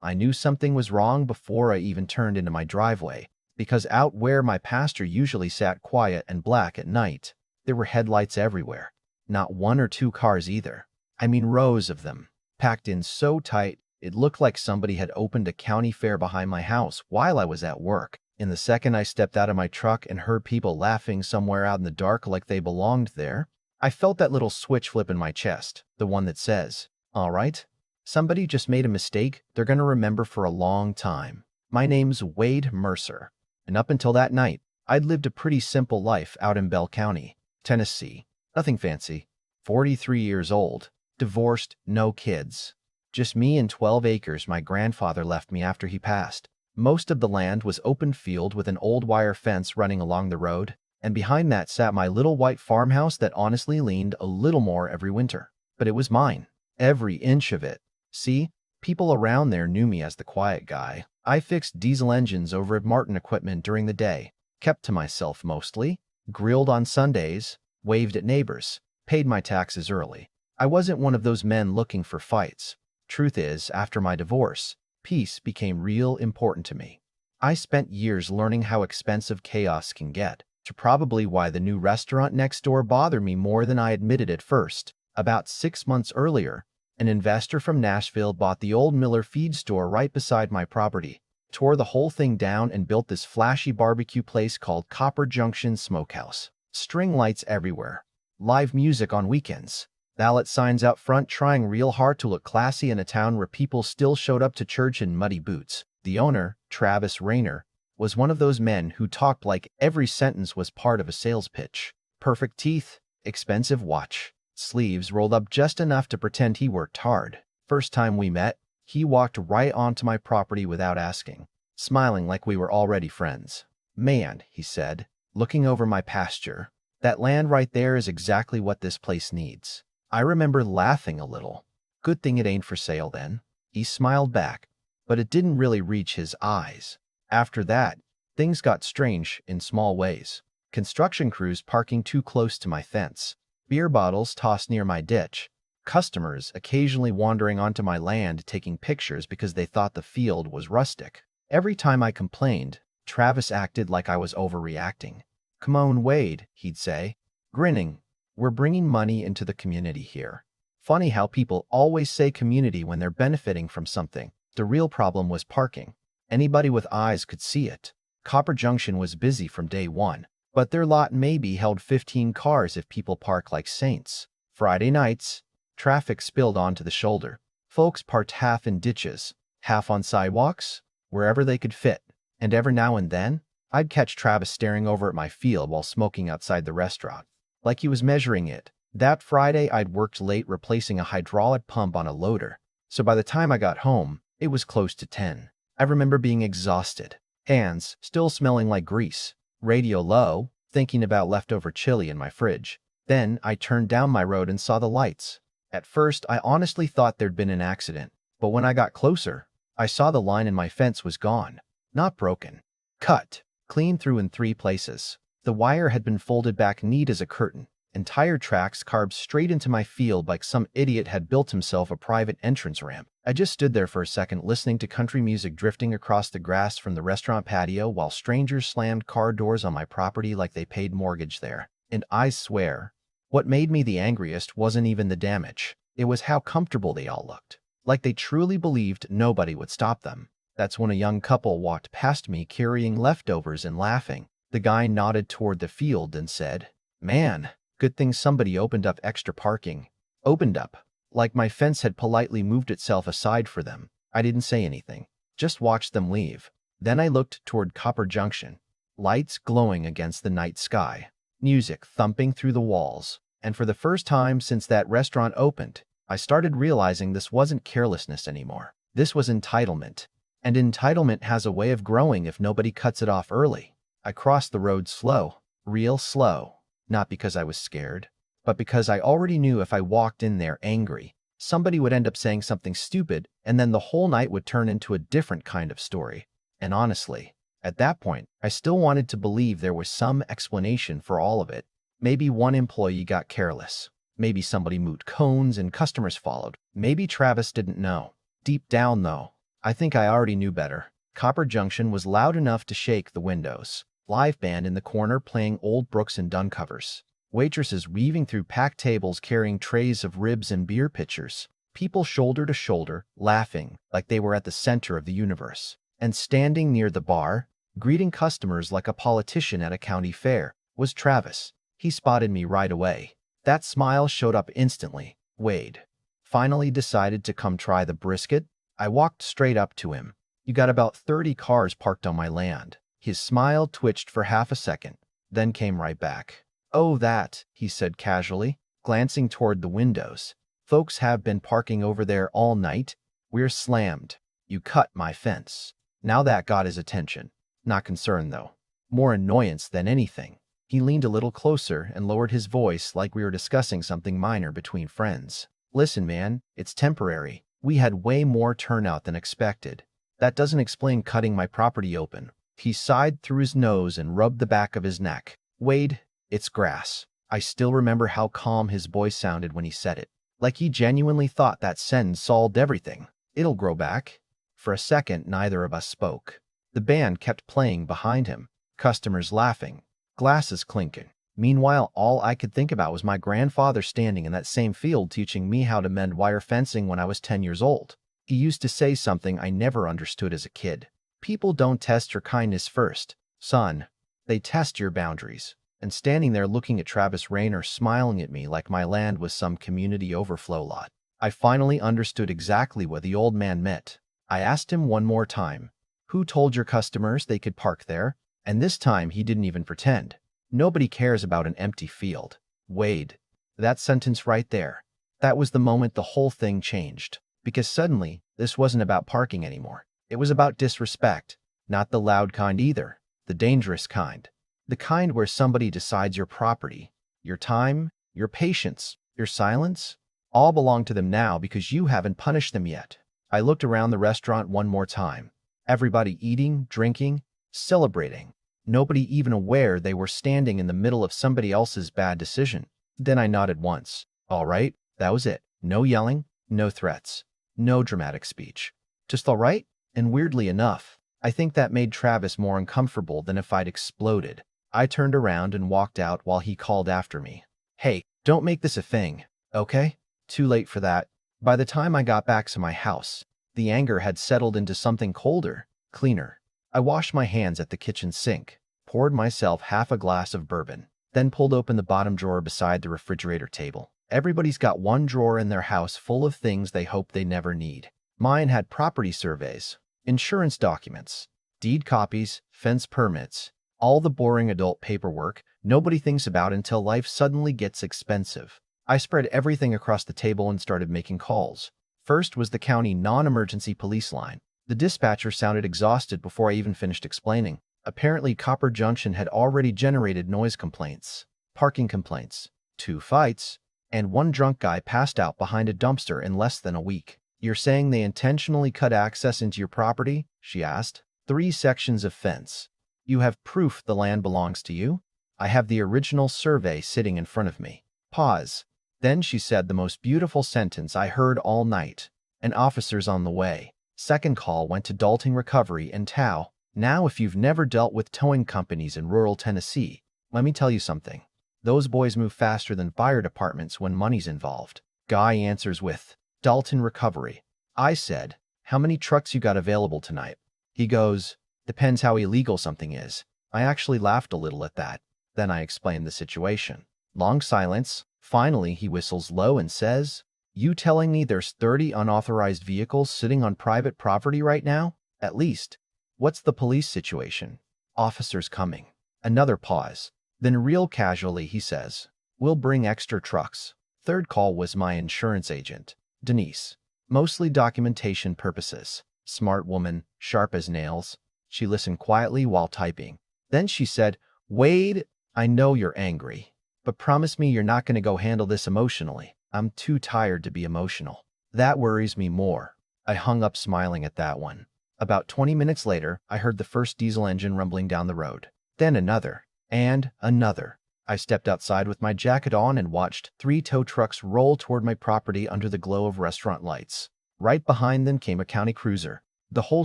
I knew something was wrong before I even turned into my driveway, because out where my pastor usually sat quiet and black at night, there were headlights everywhere. Not one or two cars either. I mean rows of them, packed in so tight it looked like somebody had opened a county fair behind my house while I was at work. In the second I stepped out of my truck and heard people laughing somewhere out in the dark like they belonged there, I felt that little switch flip in my chest, the one that says, "All right, somebody just made a mistake they're going to remember for a long time." My name's Wade Mercer, and up until that night, I'd lived a pretty simple life out in Bell County, Tennessee. Nothing fancy. 43 years old, divorced, no kids. Just me and 12 acres my grandfather left me after he passed. Most of the land was open field with an old wire fence running along the road, and behind that sat my little white farmhouse that honestly leaned a little more every winter. But it was mine, every inch of it. See, people around there knew me as the quiet guy. I fixed diesel engines over at Martin Equipment during the day, kept to myself mostly, grilled on Sundays, waved at neighbors, paid my taxes early. I wasn't one of those men looking for fights. Truth is, after my divorce, peace became real important to me. I spent years learning how expensive chaos can get, to probably why the new restaurant next door bothered me more than I admitted at first. About 6 months earlier, an investor from Nashville bought the old Miller feed store right beside my property, tore the whole thing down and built this flashy barbecue place called Copper Junction Smokehouse. String lights everywhere, live music on weekends, ballot signs out front trying real hard to look classy in a town where people still showed up to church in muddy boots. The owner, Travis Rayner, was one of those men who talked like every sentence was part of a sales pitch. Perfect teeth, expensive watch, sleeves rolled up just enough to pretend he worked hard. First time we met, he walked right onto my property without asking, smiling like we were already friends. "Man," he said, looking over my pasture, "that land right there is exactly what this place needs." I remember laughing a little. Good thing it ain't for sale then. He smiled back, but it didn't really reach his eyes. After that, things got strange in small ways. Construction crews parking too close to my fence, beer bottles tossed near my ditch, customers occasionally wandering onto my land taking pictures because they thought the field was rustic. Every time I complained, Travis acted like I was overreacting. "Come on, Wade," he'd say, grinning. "We're bringing money into the community here." Funny how people always say community when they're benefiting from something. The real problem was parking. Anybody with eyes could see it. Copper Junction was busy from day one, but their lot maybe held 15 cars if people park like saints. Friday nights, traffic spilled onto the shoulder. Folks parked half in ditches, half on sidewalks, wherever they could fit. And every now and then, I'd catch Travis staring over at my field while smoking outside the restaurant, like he was measuring it. That Friday, I'd worked late replacing a hydraulic pump on a loader, so by the time I got home, it was close to 10. I remember being exhausted, hands still smelling like grease, radio low, thinking about leftover chili in my fridge. Then I turned down my road and saw the lights. At first, I honestly thought there'd been an accident, but when I got closer, I saw the line in my fence was gone. Not broken. Cut. Clean through in 3 places. The wire had been folded back neat as a curtain. Entire tracks carved straight into my field like some idiot had built himself a private entrance ramp. I just stood there for a second listening to country music drifting across the grass from the restaurant patio while strangers slammed car doors on my property like they paid mortgage there. And I swear, what made me the angriest wasn't even the damage. It was how comfortable they all looked. Like they truly believed nobody would stop them. That's when a young couple walked past me carrying leftovers and laughing. The guy nodded toward the field and said, "Man, good thing somebody opened up extra parking." Opened up, like my fence had politely moved itself aside for them. I didn't say anything, just watched them leave. Then I looked toward Copper Junction, lights glowing against the night sky, music thumping through the walls, and for the first time since that restaurant opened, I started realizing this wasn't carelessness anymore. This was entitlement. And entitlement has a way of growing if nobody cuts it off early. I crossed the road slow, real slow, not because I was scared, but because I already knew if I walked in there angry, somebody would end up saying something stupid and then the whole night would turn into a different kind of story. And honestly, at that point, I still wanted to believe there was some explanation for all of it. Maybe one employee got careless. Maybe somebody moved cones and customers followed. Maybe Travis didn't know. Deep down, though, I think I already knew better. Copper Junction was loud enough to shake the windows. Live band in the corner playing old Brooks and Dunn covers. Waitresses weaving through packed tables carrying trays of ribs and beer pitchers. People shoulder to shoulder, laughing like they were at the center of the universe. And standing near the bar, greeting customers like a politician at a county fair, was Travis. He spotted me right away. That smile showed up instantly. Wade finally decided to come try the brisket. I walked straight up to him. You got about 30 cars parked on my land. His smile twitched for half a second, then came right back. Oh, that, he said casually, glancing toward the windows. Folks have been parking over there all night. We're slammed. You cut my fence. Now that got his attention. Not concern, though. More annoyance than anything. He leaned a little closer and lowered his voice like we were discussing something minor between friends. Listen, man, it's temporary. We had way more turnout than expected. That doesn't explain cutting my property open. He sighed through his nose and rubbed the back of his neck. Wade, it's grass. I still remember how calm his voice sounded when he said it. Like he genuinely thought that sentence solved everything. It'll grow back. For a second, neither of us spoke. The band kept playing behind him, customers laughing, glasses clinking. Meanwhile, all I could think about was my grandfather standing in that same field teaching me how to mend wire fencing when I was 10 years old. He used to say something I never understood as a kid. People don't test your kindness first, son. They test your boundaries. And standing there looking at Travis Rayner smiling at me like my land was some community overflow lot, I finally understood exactly what the old man meant. I asked him one more time, who told your customers they could park there? And this time he didn't even pretend. Nobody cares about an empty field. Wade. That sentence right there. That was the moment the whole thing changed. Because suddenly, this wasn't about parking anymore. It was about disrespect. Not the loud kind either. The dangerous kind. The kind where somebody decides your property, your time, your patience, your silence, all belong to them now because you haven't punished them yet. I looked around the restaurant one more time. Everybody eating, drinking, celebrating. Nobody even aware they were standing in the middle of somebody else's bad decision. Then I nodded once. All right, that was it. No yelling, no threats, no dramatic speech. Just all right? And weirdly enough, I think that made Travis more uncomfortable than if I'd exploded. I turned around and walked out while he called after me. Hey, don't make this a thing, okay? Too late for that. By the time I got back to my house, the anger had settled into something colder, cleaner. I washed my hands at the kitchen sink, poured myself half a glass of bourbon, then pulled open the bottom drawer beside the refrigerator table. Everybody's got one drawer in their house full of things they hope they never need. Mine had property surveys, insurance documents, deed copies, fence permits, all the boring adult paperwork nobody thinks about until life suddenly gets expensive. I spread everything across the table and started making calls. First was the county non-emergency police line. The dispatcher sounded exhausted before I even finished explaining. Apparently, Copper Junction had already generated noise complaints, parking complaints, 2 fights, and 1 drunk guy passed out behind a dumpster in less than a week. You're saying they intentionally cut access into your property? She asked. 3 sections of fence. You have proof the land belongs to you? I have the original survey sitting in front of me. Pause. Then she said the most beautiful sentence I heard all night. An officer's on the way. Second call went to Dalton Recovery and Tao. Now, if you've never dealt with towing companies in rural Tennessee, let me tell you something. Those boys move faster than fire departments when money's involved. Guy answers with, Dalton Recovery. I said, how many trucks you got available tonight? He goes, depends how illegal something is. I actually laughed a little at that. Then I explained the situation. Long silence. Finally, he whistles low and says, you telling me there's 30 unauthorized vehicles sitting on private property right now? At least. What's the police situation? Officers coming. Another pause. Then real casually he says, we'll bring extra trucks. Third call was my insurance agent, Denise. Mostly documentation purposes. Smart woman, sharp as nails. She listened quietly while typing. Then she said, Wade, I know you're angry, but promise me you're not going to go handle this emotionally. I'm too tired to be emotional. That worries me more. I hung up smiling at that one. About 20 minutes later, I heard the first diesel engine rumbling down the road. Then another. And another. I stepped outside with my jacket on and watched 3 tow trucks roll toward my property under the glow of restaurant lights. Right behind them came a county cruiser. The whole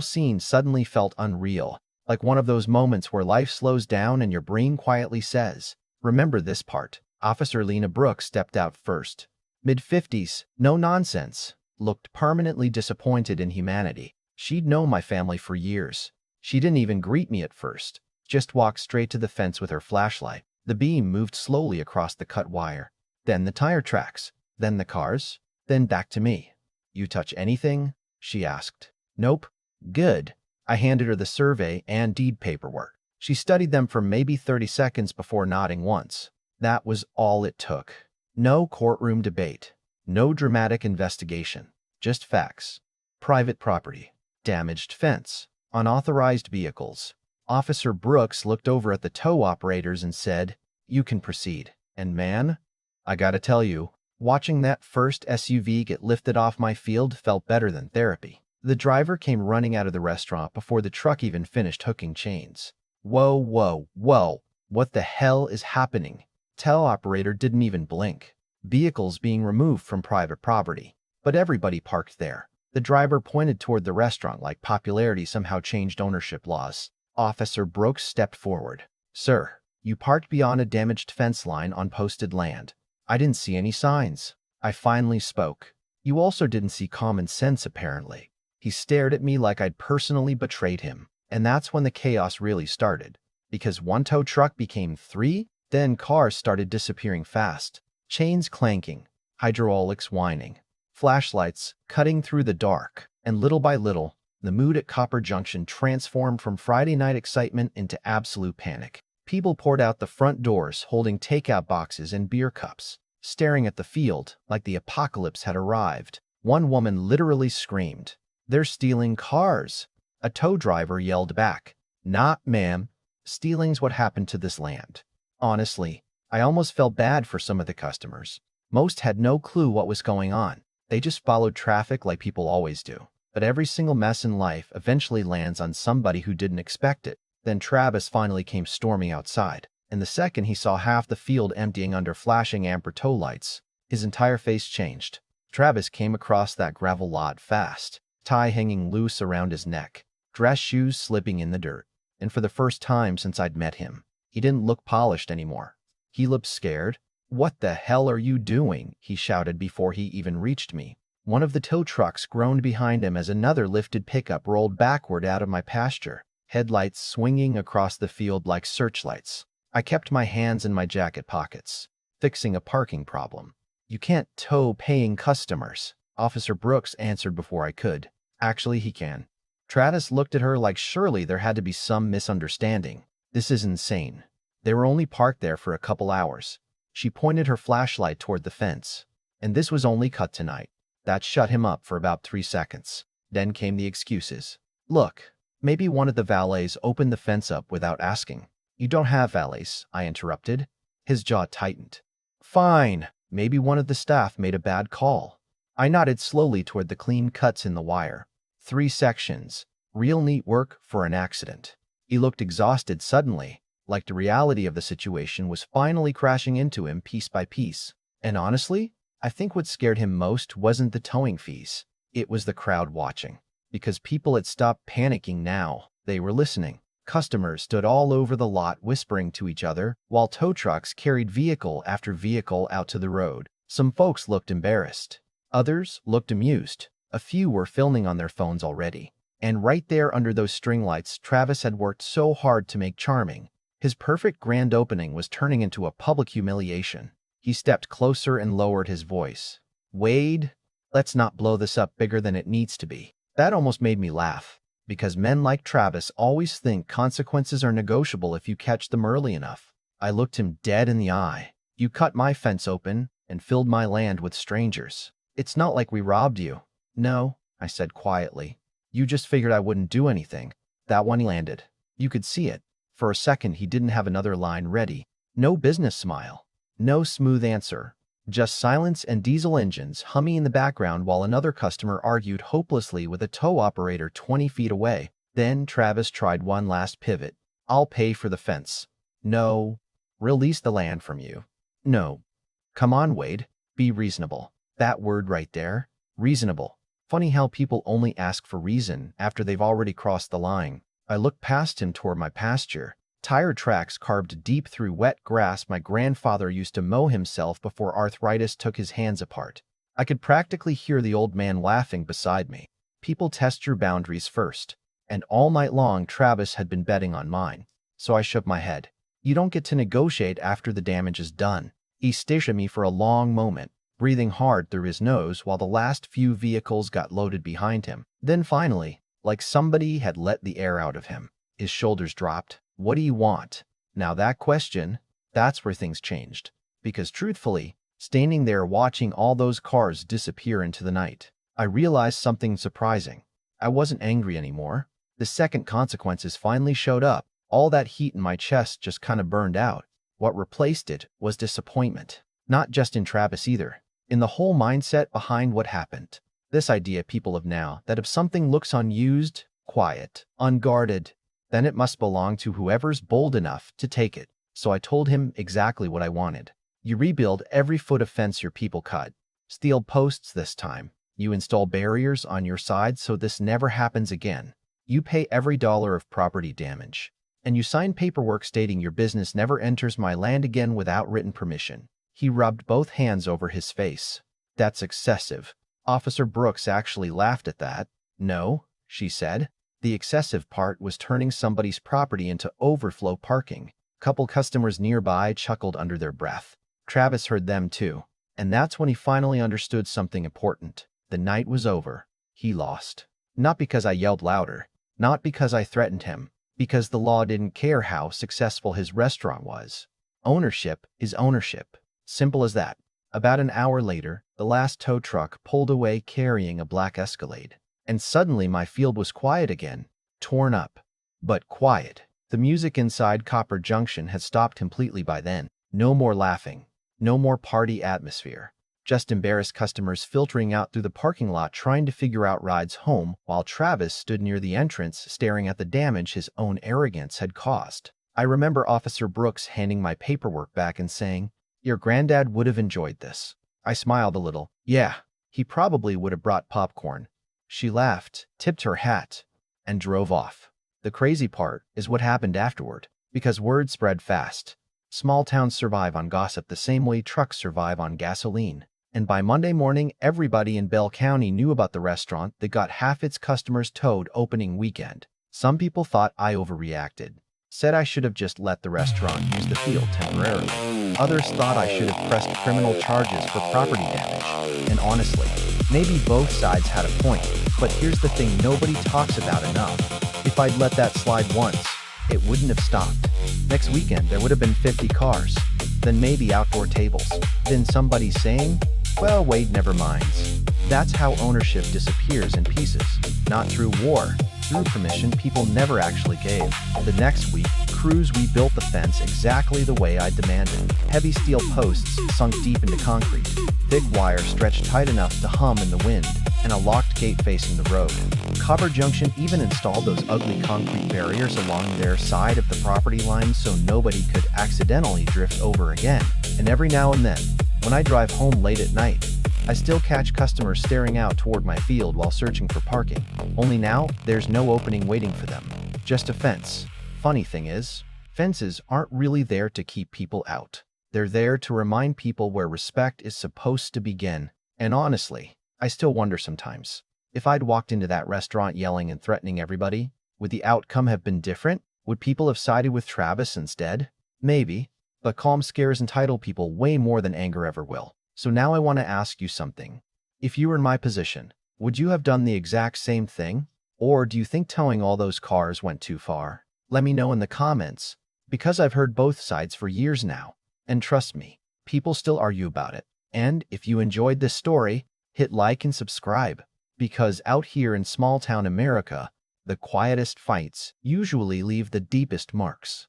scene suddenly felt unreal, like one of those moments where life slows down and your brain quietly says, "Remember this part." Officer Lena Brooks stepped out first. Mid-50s, no nonsense, looked permanently disappointed in humanity. She'd known my family for years. She didn't even greet me at first, just walked straight to the fence with her flashlight. The beam moved slowly across the cut wire. Then the tire tracks, then the cars, then back to me. "You touch anything?" she asked. "Nope." "Good." I handed her the survey and deed paperwork. She studied them for maybe 30 seconds before nodding once. That was all it took. No courtroom debate. No dramatic investigation. Just facts. Private property. Damaged fence. Unauthorized vehicles. Officer Brooks looked over at the tow operators and said, "You can proceed." And man, I gotta tell you, watching that first SUV get lifted off my field felt better than therapy. The driver came running out of the restaurant before the truck even finished hooking chains. Whoa, whoa, whoa. What the hell is happening? Tow operator didn't even blink. Vehicles being removed from private property. But everybody parked there. The driver pointed toward the restaurant like popularity somehow changed ownership laws. Officer Brooks stepped forward. "Sir, you parked beyond a damaged fence line on posted land. I didn't see any signs." I finally spoke. "You also didn't see common sense, apparently." He stared at me like I'd personally betrayed him. And that's when the chaos really started. Because one tow truck became 3, then cars started disappearing fast. Chains clanking, hydraulics whining, flashlights cutting through the dark. And little by little, the mood at Copper Junction transformed from Friday night excitement into absolute panic. People poured out the front doors holding takeout boxes and beer cups, staring at the field like the apocalypse had arrived. One woman literally screamed, "They're stealing cars!" A tow driver yelled back, "Not, ma'am. Stealing's what happened to this land." Honestly, I almost felt bad for some of the customers. Most had no clue what was going on. They just followed traffic like people always do. But every single mess in life eventually lands on somebody who didn't expect it. Then Travis finally came storming outside, and the second he saw half the field emptying under flashing amber tow lights, his entire face changed. Travis came across that gravel lot fast, tie hanging loose around his neck, dress shoes slipping in the dirt. And for the first time since I'd met him, he didn't look polished anymore. He looked scared. "What the hell are you doing?" he shouted before he even reached me. One of the tow trucks groaned behind him as another lifted pickup rolled backward out of my pasture, headlights swinging across the field like searchlights. I kept my hands in my jacket pockets, fixing a parking problem. "You can't tow paying customers," Officer Brooks answered before I could. "Actually, he can." Travis looked at her like surely there had to be some misunderstanding. "This is insane. They were only parked there for a couple hours." She pointed her flashlight toward the fence. "And this was only cut tonight." That shut him up for about 3 seconds. Then came the excuses. "Look, maybe one of the valets opened the fence up without asking." "You don't have valets," I interrupted. His jaw tightened. "Fine, maybe one of the staff made a bad call." I nodded slowly toward the clean cuts in the wire. 3 sections. Real neat work for an accident. He looked exhausted suddenly, like the reality of the situation was finally crashing into him piece by piece. And honestly, I think what scared him most wasn't the towing fees. It was the crowd watching. Because people had stopped panicking now. They were listening. Customers stood all over the lot whispering to each other, while tow trucks carried vehicle after vehicle out to the road. Some folks looked embarrassed. Others looked amused. A few were filming on their phones already. And right there under those string lights Travis had worked so hard to make charming, his perfect grand opening was turning into a public humiliation. He stepped closer and lowered his voice. "Wade, let's not blow this up bigger than it needs to be." That almost made me laugh, because men like Travis always think consequences are negotiable if you catch them early enough. I looked him dead in the eye. "You cut my fence open and filled my land with strangers. It's not like we robbed you." "No," I said quietly. "You just figured I wouldn't do anything." That one landed. You could see it. For a second, he didn't have another line ready. No business smile. No smooth answer. Just silence and diesel engines humming in the background while another customer argued hopelessly with a tow operator 20 feet away. Then Travis tried one last pivot. "I'll pay for the fence." "No." "Release the land from you." "No." "Come on, Wade. Be reasonable." That word right there. Reasonable. Funny how people only ask for reason after they've already crossed the line. I looked past him toward my pasture. Tire tracks carved deep through wet grass my grandfather used to mow himself before arthritis took his hands apart. I could practically hear the old man laughing beside me. People test your boundaries first. And all night long Travis had been betting on mine. So I shook my head. You don't get to negotiate after the damage is done. He stared at me for a long moment, breathing hard through his nose while the last few vehicles got loaded behind him. Then finally, like somebody had let the air out of him, his shoulders dropped. What do you want? Now that question, that's where things changed. Because truthfully, standing there watching all those cars disappear into the night, I realized something surprising. I wasn't angry anymore. The second consequences finally showed up. All that heat in my chest just kind of burned out. What replaced it was disappointment. Not just in Travis either. In the whole mindset behind what happened. This idea people have now that if something looks unused, quiet, unguarded, then it must belong to whoever's bold enough to take it. So I told him exactly what I wanted. You rebuild every foot of fence your people cut. Steel posts this time. You install barriers on your side so this never happens again. You pay every dollar of property damage. And you sign paperwork stating your business never enters my land again without written permission. He rubbed both hands over his face. That's excessive. Officer Brooks actually laughed at that. No, she said. The excessive part was turning somebody's property into overflow parking. Couple customers nearby chuckled under their breath. Travis heard them too. And that's when he finally understood something important. The night was over. He lost. Not because I yelled louder. Not because I threatened him. Because the law didn't care how successful his restaurant was. Ownership is ownership. Simple as that. About an hour later, the last tow truck pulled away carrying a black Escalade. And suddenly my field was quiet again. Torn up. But quiet. The music inside Copper Junction had stopped completely by then. No more laughing. No more party atmosphere. Just embarrassed customers filtering out through the parking lot trying to figure out rides home while Travis stood near the entrance staring at the damage his own arrogance had caused. I remember Officer Brooks handing my paperwork back and saying, "Your granddad would have enjoyed this." I smiled a little. Yeah, he probably would have brought popcorn. She laughed, tipped her hat, and drove off. The crazy part is what happened afterward, because word spread fast. Small towns survive on gossip the same way trucks survive on gasoline. And by Monday morning, everybody in Bell County knew about the restaurant that got half its customers towed opening weekend. Some people thought I overreacted, said I should have just let the restaurant use the field temporarily. Others thought I should have pressed criminal charges for property damage. And honestly, maybe both sides had a point. But here's the thing nobody talks about enough. If I'd let that slide once, it wouldn't have stopped. Next weekend, there would have been 50 cars. Then maybe outdoor tables. Then somebody saying, well, wait, never mind. That's how ownership disappears in pieces. Not through war, through permission people never actually gave. The next week, crews rebuilt the fence exactly the way I demanded. Heavy steel posts sunk deep into concrete. Thick wire stretched tight enough to hum in the wind, and a locked gate facing the road. Copper Junction even installed those ugly concrete barriers along their side of the property line so nobody could accidentally drift over again. And every now and then, when I drive home late at night, I still catch customers staring out toward my field while searching for parking. Only now, there's no opening waiting for them. Just a fence. Funny thing is, fences aren't really there to keep people out. They're there to remind people where respect is supposed to begin. And honestly, I still wonder sometimes, if I'd walked into that restaurant yelling and threatening everybody, would the outcome have been different? Would people have sided with Travis instead? Maybe, but calm scares entitled people way more than anger ever will. So now I want to ask you something. If you were in my position, would you have done the exact same thing? Or do you think towing all those cars went too far? Let me know in the comments, because I've heard both sides for years now. And trust me, people still argue about it. And if you enjoyed this story, hit like and subscribe. Because out here in small town America, the quietest fights usually leave the deepest marks.